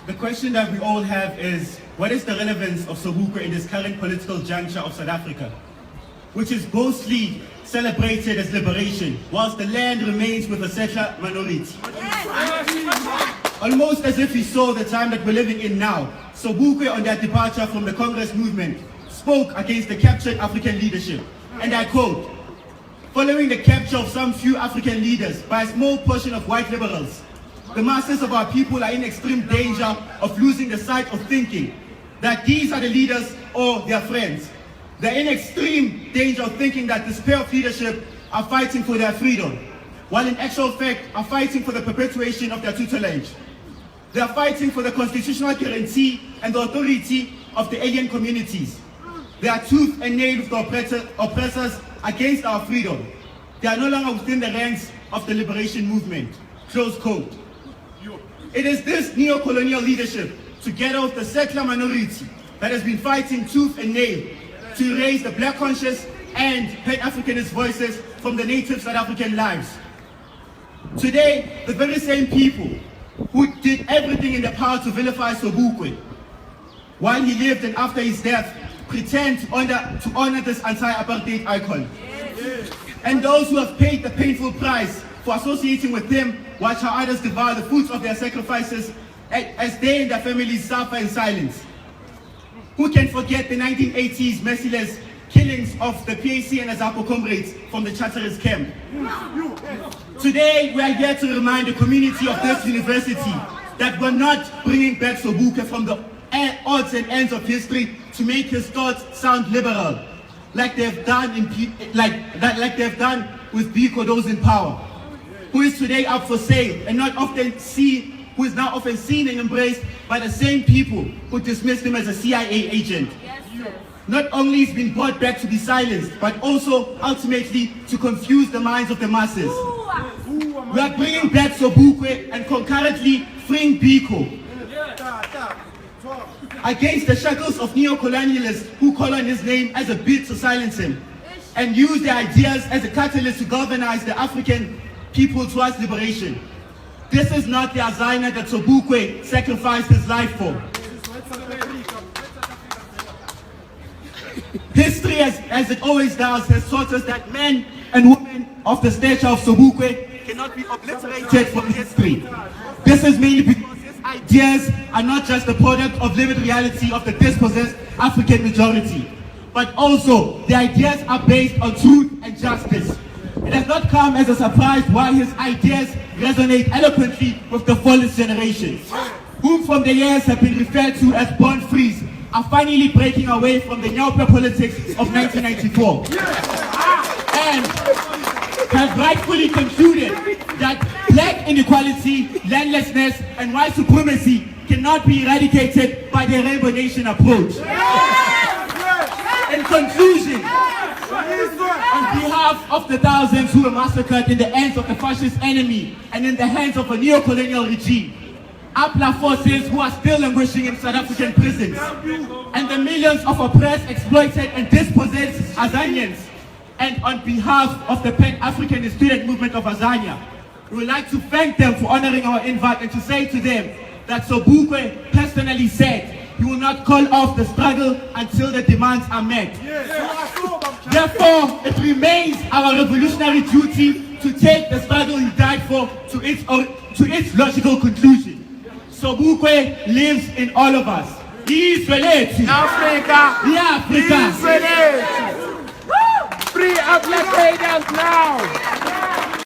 The question that we all have is, what is the relevance of Sobukwe in this current political juncture of South Africa, which is boastfully celebrated as liberation, whilst the land remains with a settler minority? Almost as if he saw the time that we're living in now, Sobukwe, on their departure from the Congress movement, spoke against the captured African leadership. And I quote, "Following the capture of some few African leaders by a small portion of white liberals, the masses of our people are in extreme danger of losing the sight of thinking that these are the leaders or their friends. They're in extreme danger of thinking that this pair of leadership are fighting for their freedom, while in actual fact are fighting for the perpetuation of their tutelage. They are fighting for the constitutional guarantee and the authority of the alien communities. They are tooth and nail with the oppressors against our freedom. They are no longer within the ranks of the liberation movement." Close quote. It is this neo-colonial leadership, together with the settler minority, that has been fighting tooth and nail to erase the black conscious and Pan-Africanist voices from the native South African lives. Today, the very same people who did everything in their power to vilify Sobukwe while he lived and after his death pretend to honor this anti-apartheid icon. And those who have paid the painful price for associating with him, watch how others devour the fruits of their sacrifices as they and their families suffer in silence. Who can forget the 1980s merciless killings of the PAC and Azapo comrades from the Charterist camp? Today, we are here to remind the community of this university that we're not bringing back Sobukwe from the odds and ends of history to make his thoughts sound liberal, like they've done with Biko, those in power, who is today up for sale and who is now often seen and embraced by the same people who dismissed him as a CIA agent. Not only is being brought back to be silenced, but also ultimately to confuse the minds of the masses. We are bringing back Sobukwe and concurrently freeing Biko against the shackles of neo-colonialists who call on his name as a bid to silence him and use their ideas as a catalyst to galvanize the African people towards liberation. This is not the Azania that Sobukwe sacrificed his life for. History, as it always does, has taught us that men and women of the stature of Sobukwe cannot be obliterated from history. This is mainly because his ideas are not just the product of lived reality of the dispossessed African majority, but also the ideas are based on truth and justice. It has not come as a surprise why his ideas resonate eloquently with the fullest generations, whom from the years have been referred to as born frees, are finally breaking away from the Nyaupa politics of 1994. And have rightfully concluded that black inequality, landlessness, and white supremacy cannot be eradicated by the Rainbow Nation approach. In conclusion, on behalf of the thousands who were massacred in the hands of the fascist enemy and in the hands of a neo-colonial regime, APLA forces who are still languishing in South African prisons, and the millions of oppressed, exploited, and dispossessed Azanians, and on behalf of the Pan-African student movement of Azania, we would like to thank them for honoring our invite and to say to them that Sobukwe personally said he will not call off the struggle until the demands are met. Therefore, it remains our revolutionary duty to take the struggle he died for to its logical conclusion. Sobukwe lives in all of us. Israel, Africa, Free Africans now!